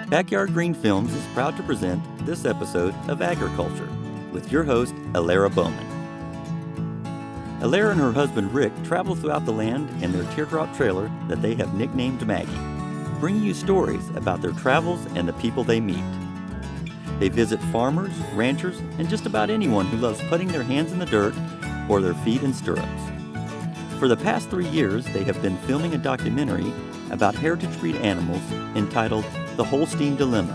Backyard Green Films is proud to present this episode of Agri-Culture with your host, Alara Bowman. Alara and her husband Rick travel throughout the land in their teardrop trailer that they have nicknamed Maggie, bringing you stories about their travels and the people they meet. They visit farmers, ranchers, and just about anyone who loves putting their hands in the dirt or their feet in stirrups. For the past 3 years, they have been filming a documentary about heritage breed animals entitled The Holstein Dilemma,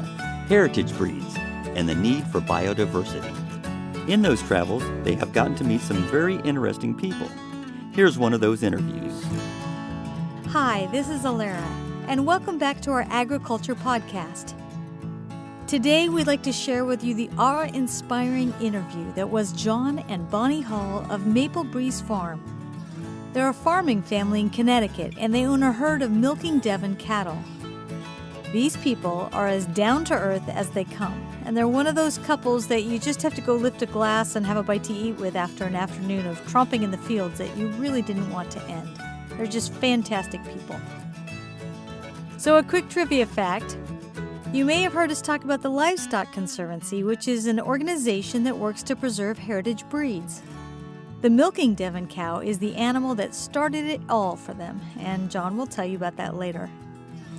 Heritage Breeds, and the Need for Biodiversity. In those travels, they have gotten to meet some very interesting people. Here's one of those interviews. Hi, this is Alara, and welcome back to our Agri-Culture podcast. Today, we'd like to share with you the awe-inspiring interview that was John and Bonnie Hall of Maple Breeze Farm. They're a farming family in Connecticut, and they own a herd of Milking Devon cattle. These people are as down-to-earth as they come, and they're one of those couples that you just have to go lift a glass and have a bite to eat with after an afternoon of tromping in the fields that you really didn't want to end. They're just fantastic people. So a quick trivia fact. You may have heard us talk about the Livestock Conservancy, which is an organization that works to preserve heritage breeds. The Milking Devon cow is the animal that started it all for them, and John will tell you about that later.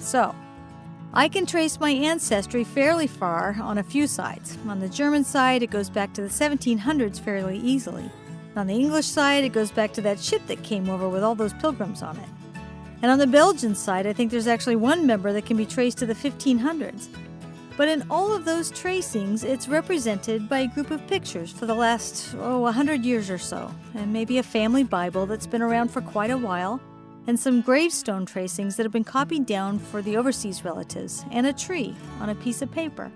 So, I can trace my ancestry fairly far on a few sides. On the German side, it goes back to the 1700s fairly easily. On the English side, it goes back to that ship that came over with all those pilgrims on it. And on the Belgian side, I think there's actually one member that can be traced to the 1500s. But in all of those tracings, it's represented by a group of pictures for the last, 100 years or so, and maybe a family Bible that's been around for quite a while, and some gravestone tracings that have been copied down for the overseas relatives, and a tree on a piece of paper.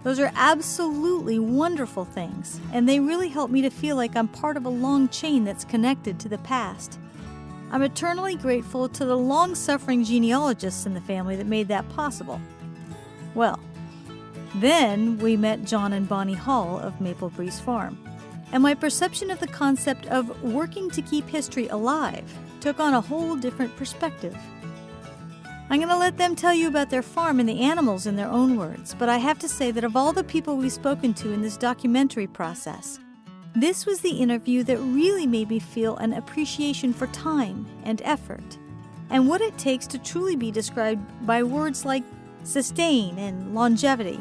Those are absolutely wonderful things, and they really help me to feel like I'm part of a long chain that's connected to the past. I'm eternally grateful to the long-suffering genealogists in the family that made that possible. Well, then we met John and Bonnie Hall of Maple Breeze Farm, and my perception of the concept of working to keep history alive took on a whole different perspective. I'm going to let them tell you about their farm and the animals in their own words, but I have to say that of all the people we've spoken to in this documentary process, this was the interview that really made me feel an appreciation for time and effort, and what it takes to truly be described by words like sustain and longevity.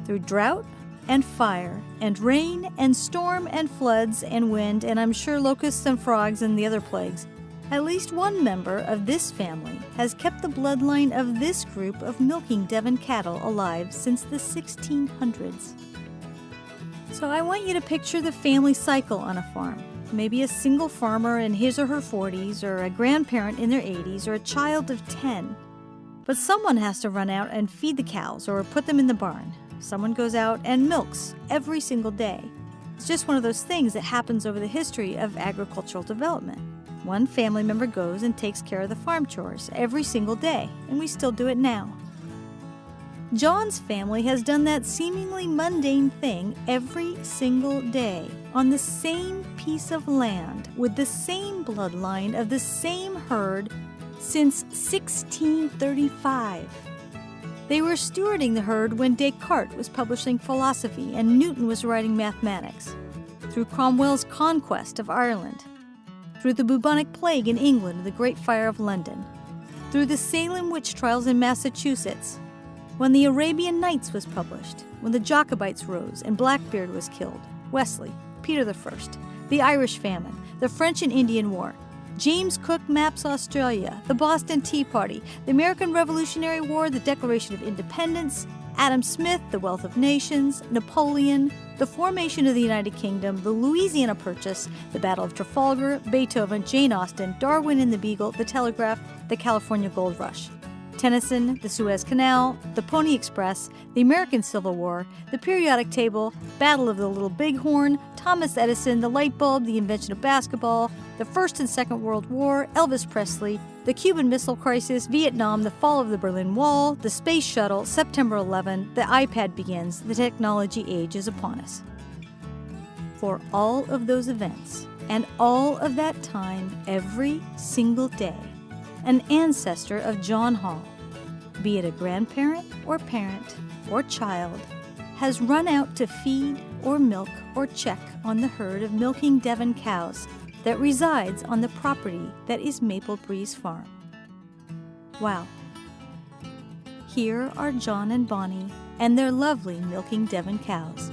Through drought and fire and rain and storm and floods and wind and I'm sure locusts and frogs and the other plagues, at least one member of this family has kept the bloodline of this group of Milking Devon cattle alive since the 1600s. So I want you to picture the family cycle on a farm. Maybe a single farmer in his or her 40s, or a grandparent in their 80s, or a child of 10. But someone has to run out and feed the cows or put them in the barn. Someone goes out and milks every single day. It's just one of those things that happens over the history of agricultural development. One family member goes and takes care of the farm chores every single day, and we still do it now. John's family has done that seemingly mundane thing every single day on the same piece of land with the same bloodline of the same herd since 1635. They were stewarding the herd when Descartes was publishing philosophy and Newton was writing mathematics, through Cromwell's conquest of Ireland, through the bubonic plague in England and the Great Fire of London, through the Salem witch trials in Massachusetts, when the Arabian Nights was published, when the Jacobites rose and Blackbeard was killed, Wesley, Peter I, the Irish famine, the French and Indian War, James Cook maps Australia, the Boston Tea Party, the American Revolutionary War, the Declaration of Independence, Adam Smith, the Wealth of Nations, Napoleon, the formation of the United Kingdom, the Louisiana Purchase, the Battle of Trafalgar, Beethoven, Jane Austen, Darwin and the Beagle, the Telegraph, the California Gold Rush, Tennyson, the Suez Canal, the Pony Express, the American Civil War, the Periodic Table, Battle of the Little Bighorn, Thomas Edison, the light bulb, the invention of basketball, the First and Second World War, Elvis Presley, the Cuban Missile Crisis, Vietnam, the fall of the Berlin Wall, the Space Shuttle, September 11, the iPad begins, the technology age is upon us. For all of those events, and all of that time, every single day, an ancestor of John Hall, be it a grandparent or parent or child, has run out to feed or milk or check on the herd of Milking Devon cows that resides on the property that is Maple Breeze Farm. Wow. Here are John and Bonnie and their lovely Milking Devon cows.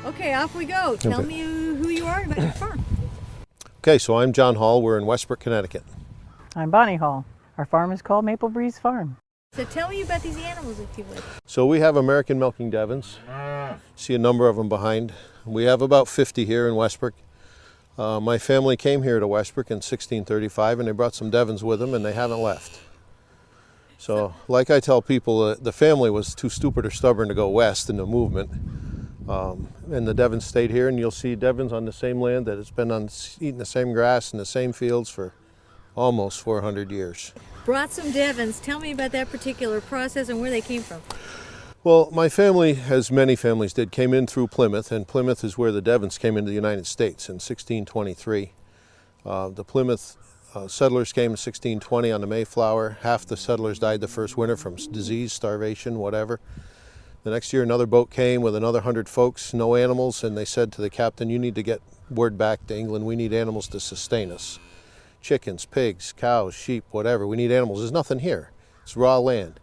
Okay, off we go. Tell me who you are and about your farm. Okay, so I'm John Hall. We're in Westbrook, Connecticut. I'm Bonnie Hall. Our farm is called Maple Breeze Farm. So tell me about these animals, if you would. So we have American Milking Devons. See a number of them behind. We have about 50 here in Westbrook. My family came here to Westbrook in 1635 and they brought some Devons with them and they haven't left. So like I tell people, the family was too stupid or stubborn to go west in the movement. And the Devons stayed here, and you'll see Devons on the same land that it's been on, eating the same grass in the same fields for almost 400 years. Brought some Devons. Tell me about that particular process and where they came from. Well, my family, as many families did, came in through Plymouth, and Plymouth is where the Devons came into the United States in 1623. The Plymouth settlers came in 1620 on the Mayflower. Half the settlers died the first winter from disease, starvation, whatever. The next year another boat came with another 100 folks, no animals, and they said to the captain, you need to get word back to England, we need animals to sustain us. Chickens, pigs, cows, sheep, whatever, we need animals. There's nothing here. It's raw land.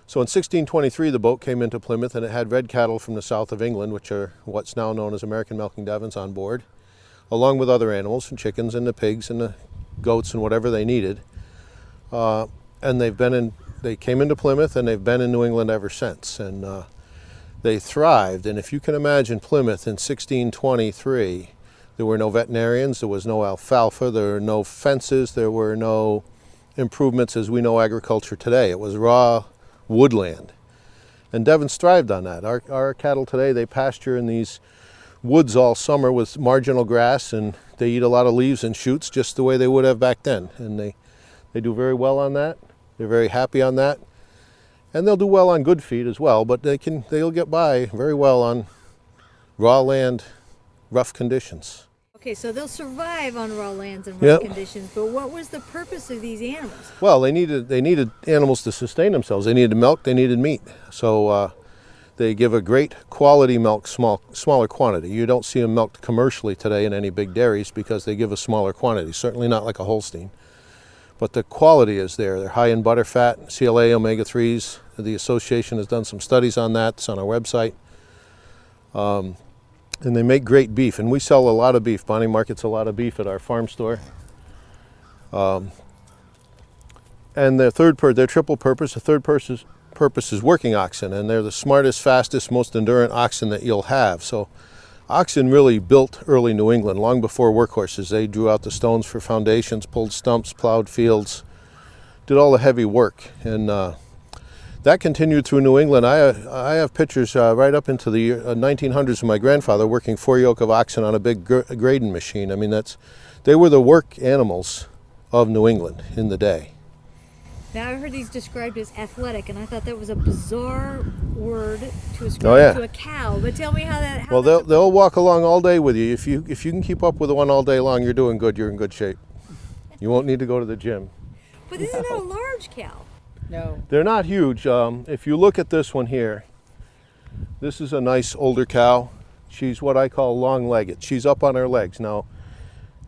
So in 1623 the boat came into Plymouth and it had red cattle from the south of England, which are what's now known as American Milking Devons, on board, along with other animals, and chickens and the pigs and the goats and whatever they needed. And they came into Plymouth and they've been in New England ever since. And they thrived. And if you can imagine Plymouth in 1623, there were no veterinarians, there was no alfalfa, there were no fences, there were no improvements as we know agriculture today. It was raw woodland. And Devons thrived on that. Our cattle today, they pasture in these woods all summer with marginal grass, and they eat a lot of leaves and shoots just the way they would have back then. And they do very well on that. They're very happy on that. And they'll do well on good feed as well, but they'll get by very well on raw land, rough conditions. Okay, so they'll survive on raw lands and rough conditions, but what was the purpose of these animals? Well, they needed animals to sustain themselves. They needed milk, they needed meat. So they give a great quality milk, smaller quantity. You don't see them milked commercially today in any big dairies because they give a smaller quantity, certainly not like a Holstein. But the quality is there. They're high in butterfat, CLA, omega-3s. The association has done some studies on that. It's on our website. And they make great beef. And we sell a lot of beef. Bonnie markets a lot of beef at our farm store. And their triple purpose, the third purpose is working oxen. And they're the smartest, fastest, most endurant oxen that you'll have. So oxen really built early New England, long before workhorses. They drew out the stones for foundations, pulled stumps, plowed fields, did all the heavy work. And that continued through New England. I have pictures right up into the 1900s of my grandfather working 4 yoke of oxen on a big grading machine. I mean, they were the work animals of New England in the day. Now, I've heard these described as athletic, and I thought that was a bizarre word to ascribe to a cow. But tell me how that. Well, they'll walk along all day with you. If you can keep up with one all day long, you're doing good. You're in good shape. You won't need to go to the gym. But this is not a large cow. No. They're not huge. If you look at this one here, this is a nice older cow. She's what I call long-legged. She's up on her legs. Now,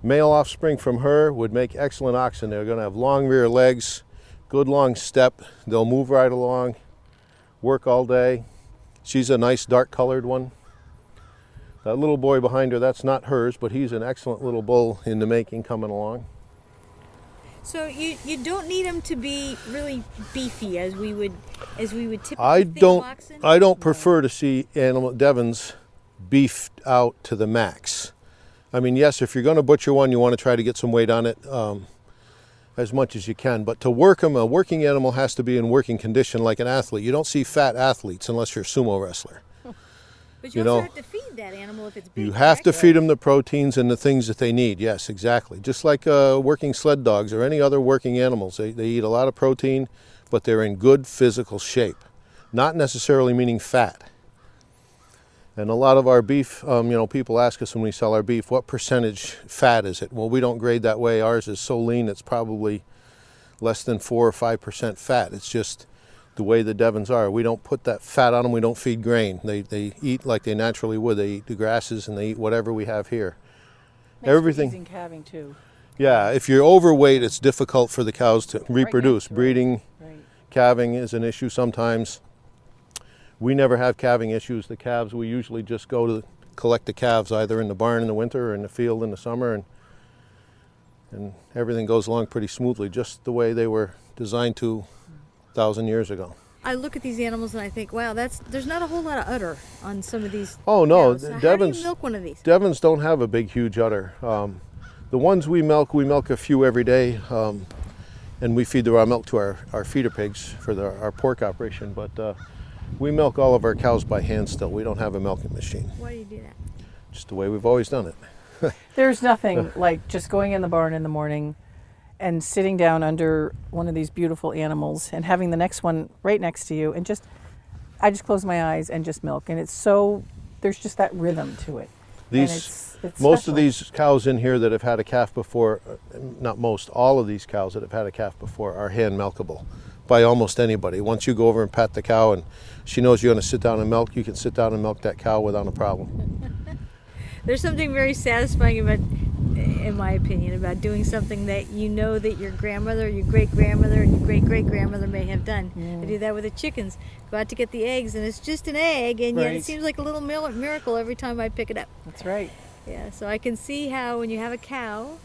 male offspring from her would make excellent oxen. They're going to have long rear legs, good long step. They'll move right along, work all day. She's a nice dark colored one. That little boy behind her, that's not hers, but he's an excellent little bull in the making coming along. So you don't need them to be really beefy as we would typically think of oxen? I don't prefer to see Devons beefed out to the max. I mean, yes, if you're going to butcher one, you want to try to get some weight on it as much as you can. But to work them, a working animal has to be in working condition like an athlete. You don't see fat athletes unless you're a sumo wrestler. But you also have to feed that animal if it's big. You have to feed them the proteins and the things that they need. Yes, exactly. Just like working sled dogs or any other working animals. They eat a lot of protein, but they're in good physical shape. Not necessarily meaning fat. And a lot of our beef, people ask us when we sell our beef, what percentage fat is it? Well, we don't grade that way. Ours is so lean, it's probably less than 4 or 5% fat. It's just the way the Devons are. We don't put that fat on them. We don't feed grain. They eat like they naturally would. They eat the grasses and they eat whatever we have here. Makes Everything. for easing calving too. Yeah, if you're overweight, it's difficult for the cows to reproduce. Right. Breeding, Right. calving is an issue sometimes. We never have calving issues. The calves, we usually just go to collect the calves either in the barn in the winter or in the field in the summer, and everything goes along pretty smoothly, just the way they were designed to 1,000 years ago. I look at these animals and I think, wow, there's not a whole lot of udder on some of these. Oh no, cows. So how Devons. do you milk one of these? Devons don't have a big, huge udder. The ones we milk a few every day, and we feed the raw milk to our feeder pigs for our pork operation. But we milk all of our cows by hand still. We don't have a milking machine. Why do you do that? Just the way we've always done it. There's nothing like just going in the barn in the morning and sitting down under one of these beautiful animals and having the next one right next to you, and I just close my eyes and just milk, and there's just that rhythm to it. It's special. most of these cows in here that have had a calf before, not most, all of these cows that have had a calf before are hand milkable by almost anybody. Once you go over and pat the cow and she knows you're going to sit down and milk, you can sit down and milk that cow without a problem. There's something very satisfying about, in my opinion, about doing something that you know that your grandmother, your great-grandmother, and your great-great-grandmother may have done. I do that with the chickens. Go out to get the eggs, and it's just an egg, and yet it seems like a little miracle every time I pick it up. That's right. Yeah, so I can see how when you have a cow,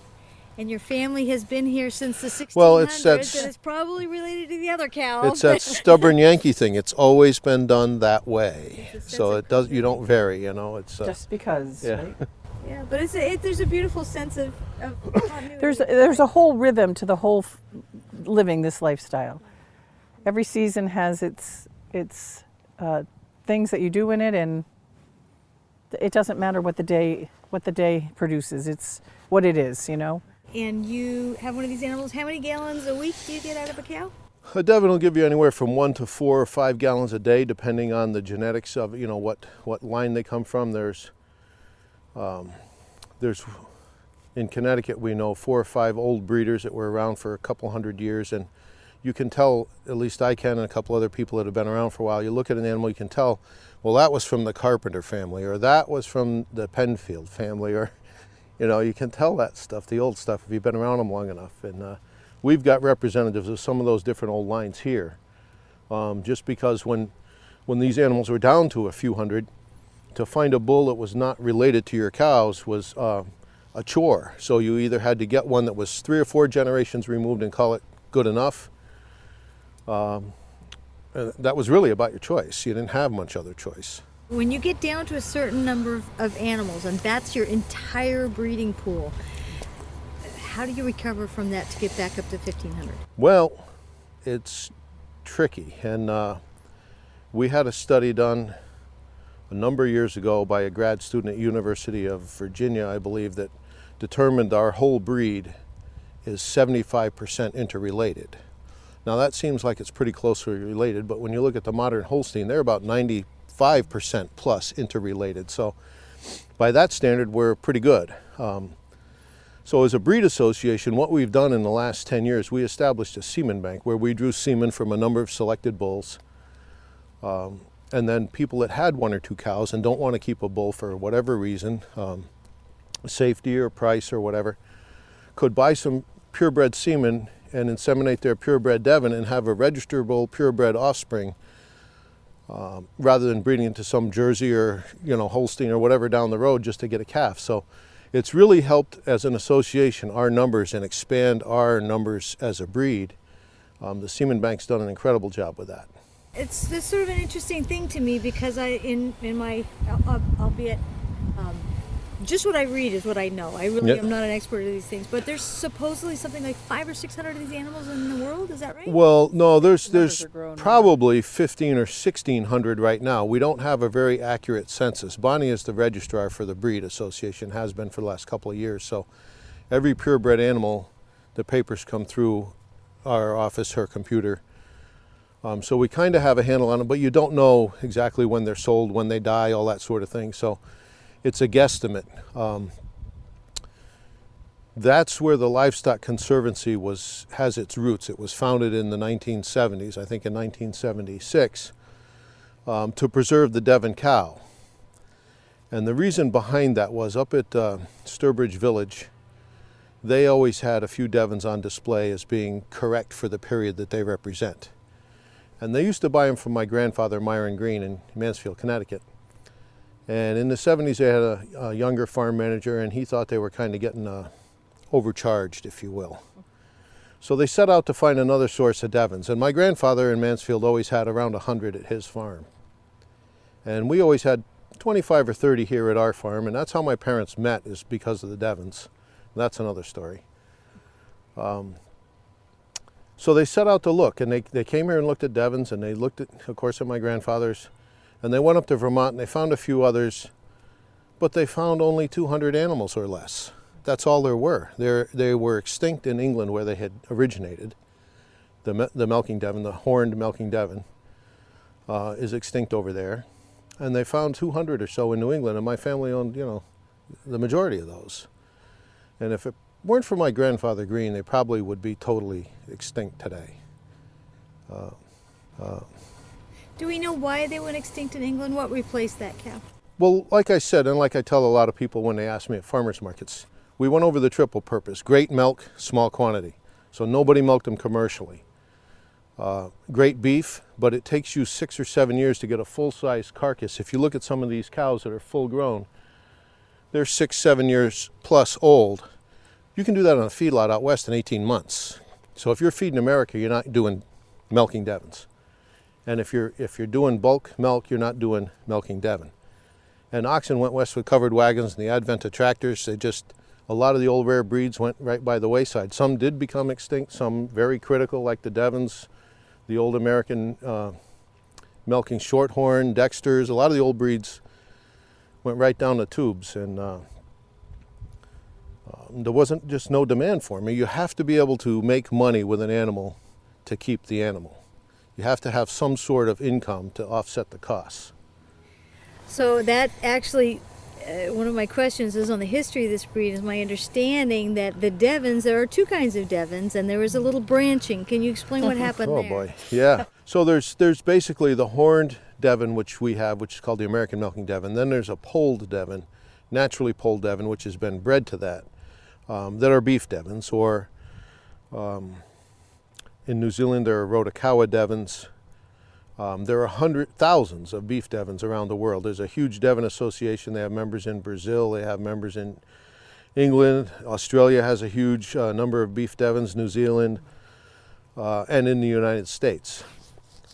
and your family has been here since the 1600s, Well, and it's probably related to the other cow. It's that stubborn Yankee thing. It's always been done that way. So you don't vary, It's Just because, yeah. right? Yeah, but there's a beautiful sense of continuity. There's a whole rhythm to the whole living this lifestyle. Every season has its things that you do in it, and it doesn't matter what the day produces. It's what it is, And you have one of these animals. How many gallons a week do you get out of a cow? A Devon will give you anywhere from 1 to 4 or 5 gallons a day, depending on the genetics of what line they come from. There's in Connecticut, we know 4 or 5 old breeders that were around for a couple hundred years, and you can tell, at least I can, and a couple other people that have been around for a while. You look at an animal, you can tell, well, that was from the Carpenter family, or that was from the Penfield family, or you can tell that stuff, the old stuff, if you've been around them long enough. And we've got representatives of some of those different old lines here, just because when these animals were down to a few hundred, to find a bull that was not related to your cows was a chore. So you either had to get one that was 3 or 4 generations removed and call it good enough. That was really about your choice. You didn't have much other choice. When you get down to a certain number of animals, and that's your entire breeding pool, how do you recover from that to get back up to 1,500? Well, it's tricky. And we had a study done a number of years ago by a grad student at University of Virginia, I believe, that determined our whole breed is 75% interrelated. Now that seems like it's pretty closely related, but when you look at the modern Holstein, they're about 95% plus interrelated. So by that standard, we're pretty good. So as a breed association, what we've done in the last 10 years, we established a semen bank where we drew semen from a number of selected bulls. And then people that had 1 or 2 cows and don't want to keep a bull for whatever reason, safety or price or whatever, could buy some purebred semen and inseminate their purebred Devon and have a registerable purebred offspring, rather than breeding into some Jersey or Holstein or whatever down the road just to get a calf. So it's really helped as an association our numbers and expand our numbers as a breed. The semen bank's done an incredible job with that. It's sort of an interesting thing to me because in my, albeit, just what I read is what I know. I really am not an expert at these things, but there's supposedly something like 500 or 600 of these animals in the world. Is that right? Well, no, there's growing probably 15 or 1600 right now. We don't have a very accurate census. Bonnie is the registrar for the breed association, has been for the last couple of years. So every purebred animal, the papers come through our office, her computer. So we kind of have a handle on them, but you don't know exactly when they're sold, when they die, all that sort of thing. So it's a guesstimate. That's where the Livestock Conservancy has its roots. It was founded in the 1970s, I think in 1976, to preserve the Devon cow. And the reason behind that was up at Sturbridge Village, they always had a few Devons on display as being correct for the period that they represent. And they used to buy them from my grandfather, Myron Green, in Mansfield, Connecticut. And in the 70s, they had a younger farm manager, and he thought they were kind of getting overcharged, if you will. So they set out to find another source of Devons. And my grandfather in Mansfield always had around 100 at his farm. And we always had 25 or 30 here at our farm, and that's how my parents met, is because of the Devons. That's another story. So they set out to look, and they came here and looked at Devons, and they looked at, of course, at my grandfather's, and they went up to Vermont and they found a few others, but they found only 200 animals or less. That's all there were. They were extinct in England where they had originated. The Milking Devon, the horned Milking Devon, is extinct over there. And they found 200 or so in New England, and my family owned, the majority of those. And if it weren't for my grandfather Green, they probably would be totally extinct today. Do we know why they went extinct in England? What replaced that cow? Well, like I said, and like I tell a lot of people when they ask me at farmers markets, we went over the triple purpose: great milk, small quantity. So nobody milked them commercially. Great beef, but it takes you 6 or 7 years to get a full-size carcass. If you look at some of these cows that are full-grown, they're 6, 7 years plus old. You can do that on a feedlot out west in 18 months. So if you're feeding America, you're not doing Milking Devons. And if you're doing bulk milk, you're not doing Milking Devon. And oxen went west with covered wagons, and the advent of tractors, a lot of the old rare breeds went right by the wayside. Some did become extinct, some very critical, like the Devons, the old American milking shorthorn, Dexters. A lot of the old breeds went right down the tubes, and there wasn't just no demand for them. You have to be able to make money with an animal to keep the animal. You have to have some sort of income to offset the costs. So that actually, one of my questions is on the history of this breed. Is my understanding that the Devons, there are two kinds of Devons, and there was a little branching. Can you explain what happened there? Oh boy, yeah. So there's basically the horned Devon, which we have, which is called the American Milking Devon. Then there's a polled Devon, naturally polled Devon, which has been bred to that are beef Devons, or in New Zealand there are Rotakawa Devons. There are thousands of beef Devons around the world. There's a huge Devon association. They have members in Brazil, they have members in England, Australia has a huge number of beef Devons, New Zealand, and in the United States.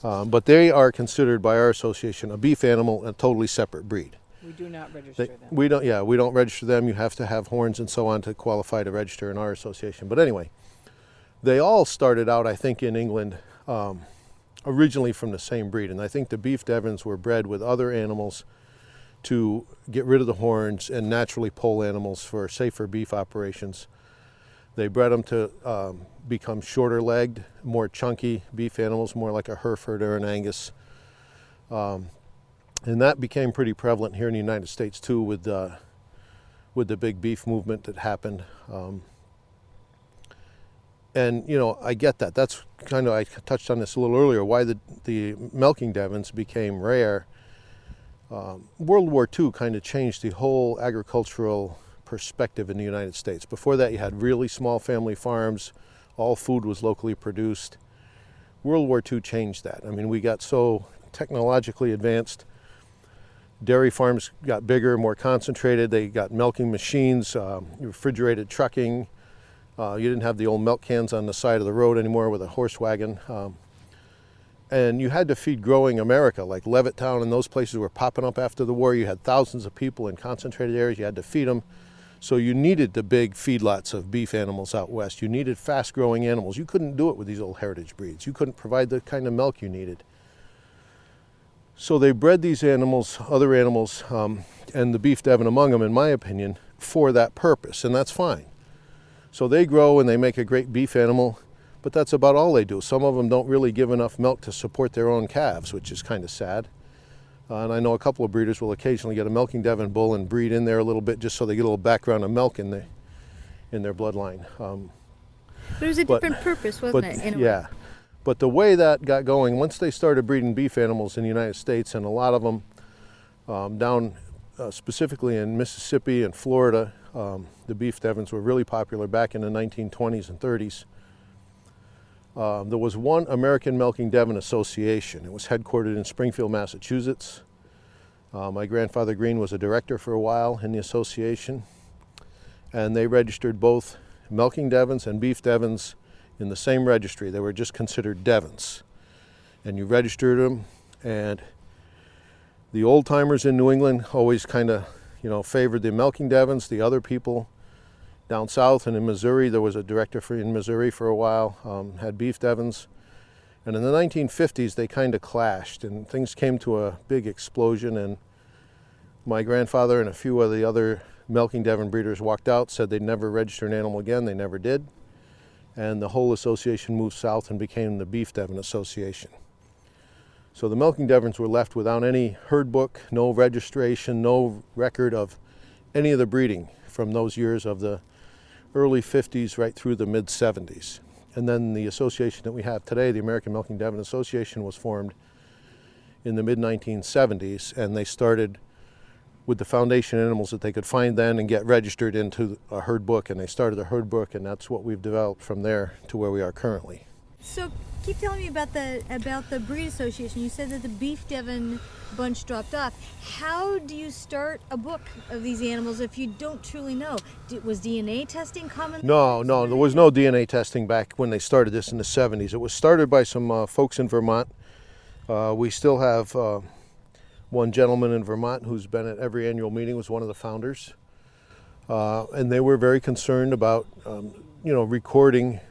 But they are considered by our association a beef animal, a totally separate breed. We do not register them. We don't register them. You have to have horns and so on to qualify to register in our association. But anyway, they all started out, I think, in England, originally from the same breed. And I think the beef Devons were bred with other animals to get rid of the horns and naturally poll animals for safer beef operations. They bred them to become shorter legged, more chunky beef animals, more like a Hereford or an Angus. And that became pretty prevalent here in the United States too, with the big beef movement that happened. And I get that. That's kind of, I touched on this a little earlier, why the Milking Devons became rare. World War II kind of changed the whole agricultural perspective in the United States. Before that, you had really small family farms. All food was locally produced. World War II changed that. I mean, we got so technologically advanced. Dairy farms got bigger, more concentrated. They got milking machines, refrigerated trucking. You didn't have the old milk cans on the side of the road anymore with a horse wagon. And you had to feed growing America, like Levittown and those places were popping up after the war. You had thousands of people in concentrated areas. You had to feed them. So you needed the big feedlots of beef animals out west. You needed fast-growing animals. You couldn't do it with these old heritage breeds. You couldn't provide the kind of milk you needed. So they bred these animals, other animals, and the beef Devon among them, in my opinion, for that purpose, and that's fine. So they grow and they make a great beef animal, but that's about all they do. Some of them don't really give enough milk to support their own calves, which is kind of sad. And I know a couple of breeders will occasionally get a Milking Devon bull and breed in there a little bit just so they get a little background of milk in their bloodline. But it was a different purpose, wasn't it? In a way? Yeah. But the way that got going, once they started breeding beef animals in the United States, and a lot of them down specifically in Mississippi and Florida, the beef Devons were really popular back in the 1920s and 30s. There was one American Milking Devon Association. It was headquartered in Springfield, Massachusetts. My grandfather Green was a director for a while in the association, and they registered both Milking Devons and beef Devons in the same registry. They were just considered Devons, and you registered them. And the old timers in New England always kind of, favored the Milking Devons. The other people down south and in Missouri, there was a director in Missouri for a while, had beef Devons. And in the 1950s, they kind of clashed, and things came to a big explosion. And my grandfather and a few of the other Milking Devon breeders walked out, said they'd never register an animal again. They never did. And the whole association moved south and became the Beef Devon Association. So the Milking Devons were left without any herd book, no registration, no record of any of the breeding from those years of the early 50s right through the mid 70s. And then the association that we have today, the American Milking Devon Association, was formed in the mid 1970s, and they started with the foundation animals that they could find then and get registered into a herd book, and they started a herd book, and that's what we've developed from there to where we are currently. So keep telling me about the breed association. You said that the beef Devon bunch dropped off. How do you start a book of these animals if you don't truly know? Was DNA testing common? No, there was no DNA testing back when they started this in the 70s. It was started by some folks in Vermont. We still have one gentleman in Vermont who's been at every annual meeting, was one of the founders. And they were very concerned about, recording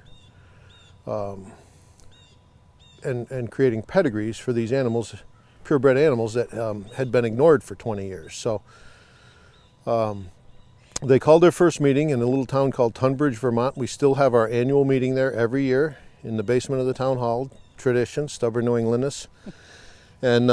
and creating pedigrees for these animals, purebred animals that had been ignored for 20 years. So they called their first meeting in a little town called Tunbridge, Vermont. We still have our annual meeting there every year in the basement of the town hall. Tradition, stubborn New Englandness. And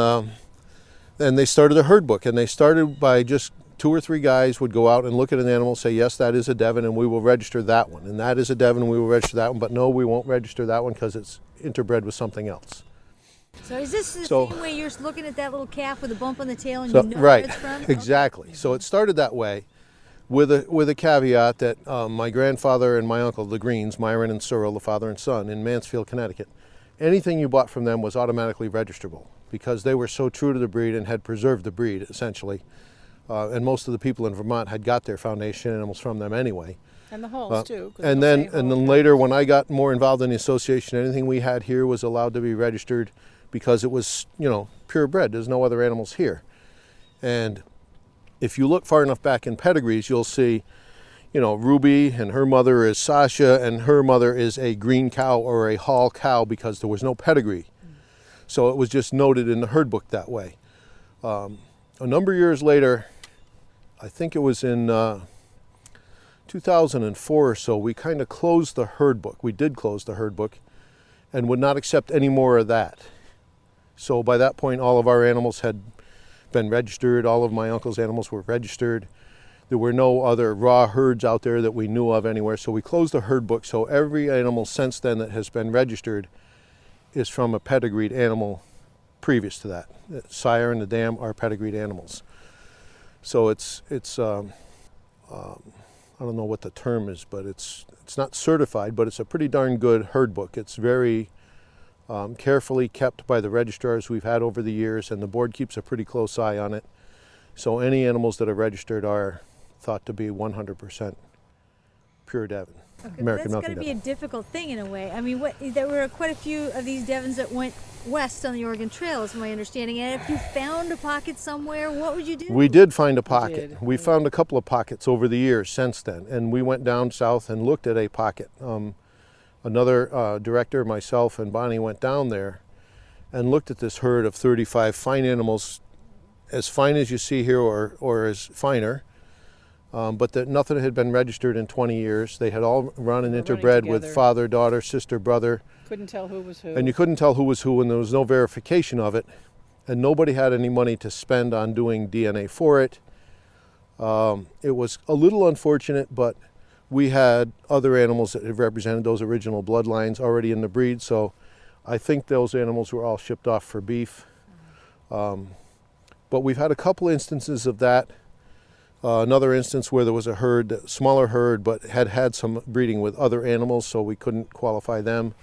they started a herd book, and they started by just 2 or 3 guys would go out and look at an animal, say, yes, that is a Devon, and we will register that one. And that is a Devon, and we will register that one. But no, we won't register that one because it's interbred with something else. So is this the same way you're looking at that little calf with a bump on the tail and right, where it's from? Exactly. So it started that way with a caveat that my grandfather and my uncle, the Greens, Myron and Cyril, the father and son, in Mansfield, Connecticut, anything you bought from them was automatically registrable because they were so true to the breed and had preserved the breed, essentially. And most of the people in Vermont had got their foundation animals from them anyway. And the hulls too. And then later, when I got more involved in the association, anything we had here was allowed to be registered because it was, purebred. There's no other animals here. And if you look far enough back in pedigrees, you'll see, Ruby and her mother is Sasha, and her mother is a green cow or a Hall cow because there was no pedigree. So it was just noted in the herd book that way. A number of years later, I think it was in 2004 or so, we kind of closed the herd book. We did close the herd book and would not accept any more of that. So by that point, all of our animals had been registered. All of my uncle's animals were registered. There were no other raw herds out there that we knew of anywhere. So we closed the herd book. So every animal since then that has been registered is from a pedigreed animal previous to that. The sire and the dam are pedigreed animals. So it's I don't know what the term is, but it's not certified, but it's a pretty darn good herd book. It's very carefully kept by the registrars we've had over the years, and the board keeps a pretty close eye on it. So any animals that are registered are thought to be 100% pure Devon. Okay, American that's Milking got to be a Devon. difficult thing in a way. I mean, there were quite a few of these Devons that went west on the Oregon Trail, is my understanding. And if you found a pocket somewhere, what would you do? We did find a pocket. We found a couple of pockets over the years since then, and we went down south and looked at a pocket. Another director, myself, and Bonnie went down there and looked at this herd of 35 fine animals, as fine as you see here or as finer. but that nothing had been registered in 20 years. They had all run and They were running interbred with together. father, daughter, sister, brother, Couldn't tell who was who. and you couldn't tell who was who, and there was no verification of it, and nobody had any money to spend on doing DNA for it. It was a little unfortunate, but we had other animals that had represented those original bloodlines already in the breed, so I think those animals were all shipped off for beef. But we've had a couple instances of that. Another instance where there was a herd, smaller herd, but had had some breeding with other animals, so we couldn't qualify them.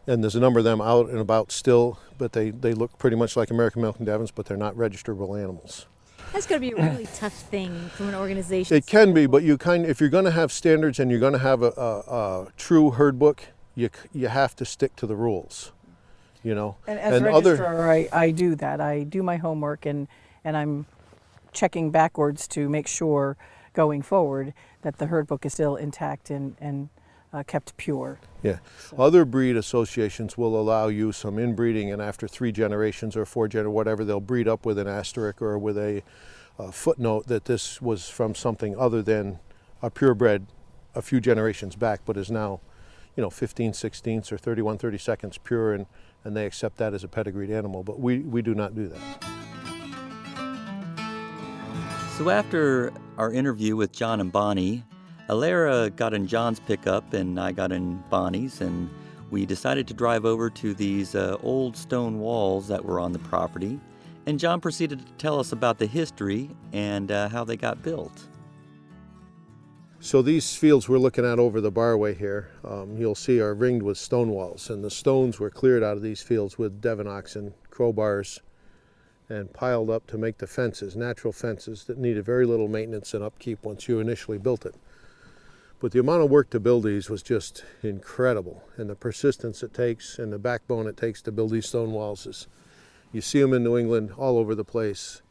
And there's a number of them out and about still, but they look pretty much like American Milking Devons, but they're not registerable animals. That's going to be a really tough thing from an organization. It can be, but if you're going to have standards and you're going to have a true herd book, you have to stick to the rules, you know. And as a registrar, I do that. I do my homework, and I'm checking backwards to make sure going forward that the herd book is still intact and kept pure. Yeah. So. Other breed associations will allow you some inbreeding, and after 3 generations or 4 generations, whatever, they'll breed up with an asterisk or with a footnote that this was from something other than a purebred a few generations back, but is now, 15/16 or 31/32 pure, and they accept that as a pedigreed animal. But we do not do that. So after our interview with John and Bonnie, Alera got in John's pickup and I got in Bonnie's, and we decided to drive over to these old stone walls that were on the property. And John proceeded to tell us about the history and how they got built. So these fields we're looking at over the barway here, you'll see are ringed with stone walls, and the stones were cleared out of these fields with Devon oxen, crowbars, and piled up to make the fences, natural fences that needed very little maintenance and upkeep once you initially built it. But the amount of work to build these was just incredible, and the persistence it takes and the backbone it takes to build these stone walls is, you see them in New England all over the place.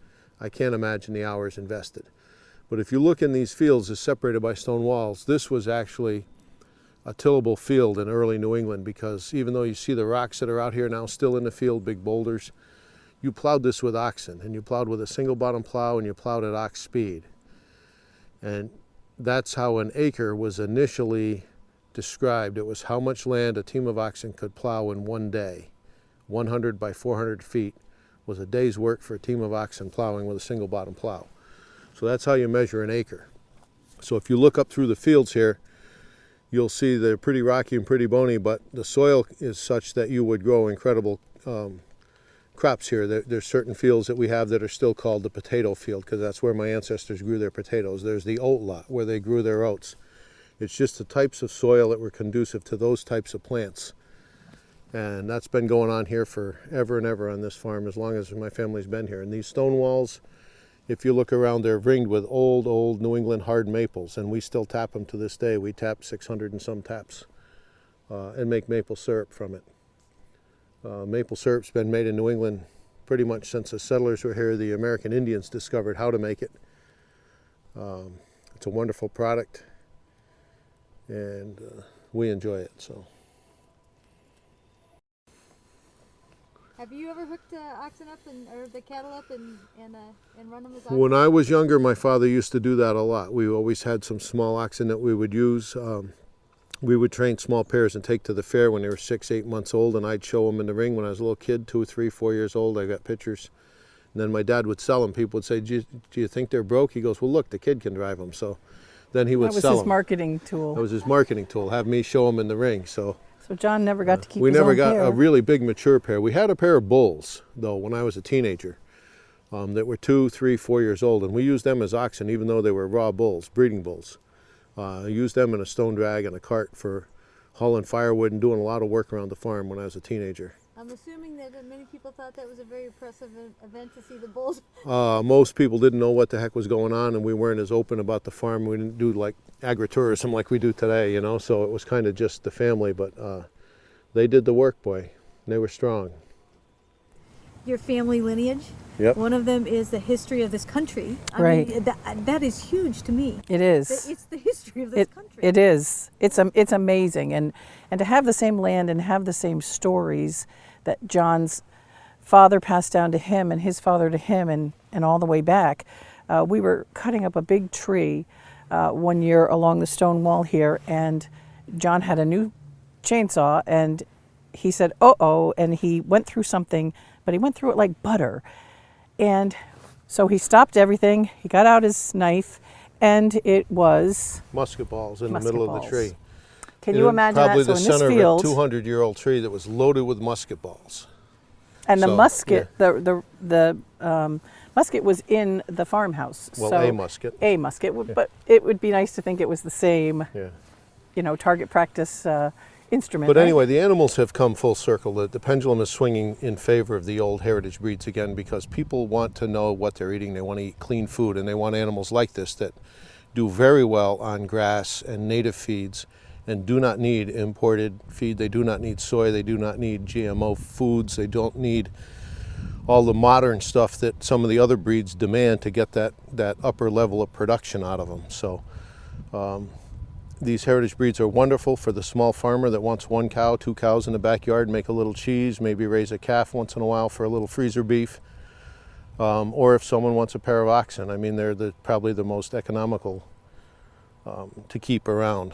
I can't imagine the hours invested. But if you look in these fields as separated by stone walls, this was actually a tillable field in early New England, because even though you see the rocks that are out here now still in the field, big boulders, you plowed this with oxen, and you plowed with a single bottom plow, and you plowed at ox speed. And that's how an acre was initially described. It was how much land a team of oxen could plow in one day. 100 by 400 feet was a day's work for a team of oxen plowing with a single bottom plow. So that's how you measure an acre. So if you look up through the fields here, you'll see they're pretty rocky and pretty bony, but the soil is such that you would grow incredible crops here. There's certain fields that we have that are still called the potato field, because that's where my ancestors grew their potatoes. There's the oat lot where they grew their oats. It's just the types of soil that were conducive to those types of plants. And that's been going on here forever and ever on this farm, as long as my family's been here. And these stone walls, if you look around, they're ringed with old New England hard maples, and we still tap them to this day. We tap 600 and some taps and make maple syrup from it. Maple syrup's been made in New England pretty much since the settlers were here. The American Indians discovered how to make it. It's a wonderful product, and we enjoy it. So. Have you ever hooked oxen up or the cattle up and run them as oxen? When I was younger, my father used to do that a lot. We always had some small oxen that we would use. We would train small pairs and take to the fair when they were 6, 8 months old, and I'd show them in the ring when I was a little kid, 2, 3, 4 years old. I got pictures. And then my dad would sell them. People would say, do you think they're broke? He goes, well, look, the kid can drive them. So then he would sell them. That was his marketing tool. That was his marketing tool, have me show them in the ring. So John never got to keep we his never own got pair. a really big mature pair. We had a pair of bulls, though, when I was a teenager, that were 2, 3, 4 years old. And we used them as oxen, even though they were raw bulls, breeding bulls. I used them in a stone drag and a cart for hauling firewood and doing a lot of work around the farm when I was a teenager. I'm assuming that many people thought that was a very impressive event to see the bulls. Most people didn't know what the heck was going on, and we weren't as open about the farm. We didn't do like agri-tourism like we do today, you know, so it was kind of just the family, but they did the work, boy. They were strong. Your family lineage? Yep. One of them is the history of this country. I Right. mean, that is huge to me. It is. It's the history of this country. It is. It's amazing, and to have the same land and have the same stories that John's father passed down to him and his father to him and all the way back. We were cutting up a big tree one year along the stone wall here, and John had a new chainsaw, and he said, "Uh-oh," and he went through something, but he went through it like butter. And so he stopped everything, he got out his knife, and it was Musket balls in the musket middle of the balls. tree. Can you imagine Probably that? the So in this center field, of a 200-year-old tree that was loaded with musket balls. and the So, musket, the musket was in the farmhouse. Well, so a musket. A musket, but it would be nice to think it was the same, Yeah. target practice instrument. But right? anyway, the animals have come full circle. The pendulum is swinging in favor of the old heritage breeds again, because people want to know what they're eating. They want to eat clean food, and they want animals like this that do very well on grass and native feeds and do not need imported feed. They do not need soy. They do not need GMO foods. They don't need all the modern stuff that some of the other breeds demand to get that upper level of production out of them. So these heritage breeds are wonderful for the small farmer that wants 1 cow, 2 cows in the backyard, make a little cheese, maybe raise a calf once in a while for a little freezer beef. Or if someone wants a pair of oxen. I mean, they're probably the most economical to keep around.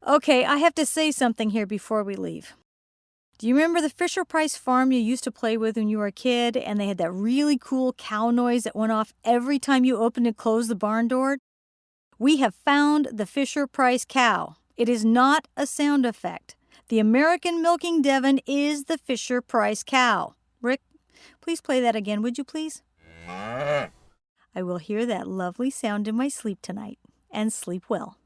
Okay, I have to say something here before we leave. Do you remember the Fisher-Price farm you used to play with when you were a kid, and they had that really cool cow noise that went off every time you opened and closed the barn door? We have found the Fisher-Price cow. It is not a sound effect. The American Milking Devon is the Fisher-Price cow. Rick, please play that again, would you please? I will hear that lovely sound in my sleep tonight, and sleep well.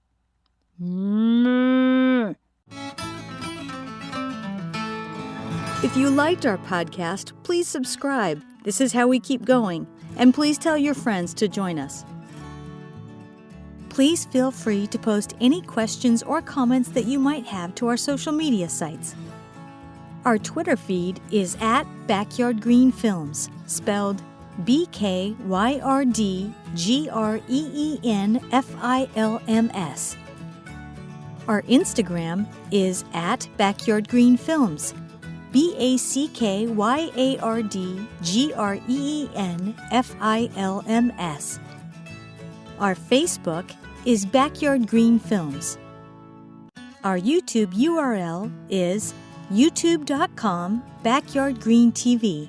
If you liked our podcast, please subscribe. This is how we keep going. And please tell your friends to join us. Please feel free to post any questions or comments that you might have to our social media sites. Our Twitter feed is at Backyard Green Films, spelled BKYRDGREENFILMS. Our Instagram is at Backyard Green Films, BACKYARDGREENFILMS. Our Facebook is Backyard Green Films. Our YouTube URL is youtube.com/backyardgreentv.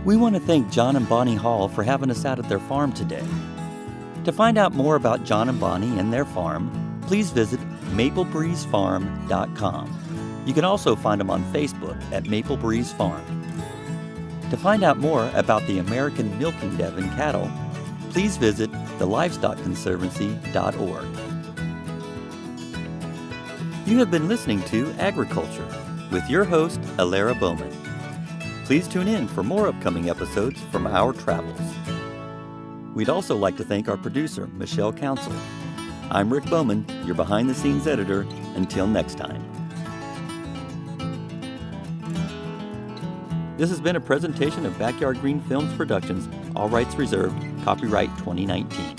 We want to thank John and Bonnie Hall for having us out at their farm today. To find out more about John and Bonnie and their farm, please visit maplebreezefarm.com. You can also find them on Facebook at Maple Breeze Farm. To find out more about the American Milking Devon Cattle, please visit the livestockconservancy.org. You have been listening to Agri-Culture with your host, Alara Bowman. Please tune in for more upcoming episodes from our travels. We'd also like to thank our producer, Michelle Council. I'm Rick Bowman, your behind-the-scenes editor. Until next time. This has been a presentation of Backyard Green Films Productions, all rights reserved, copyright 2019.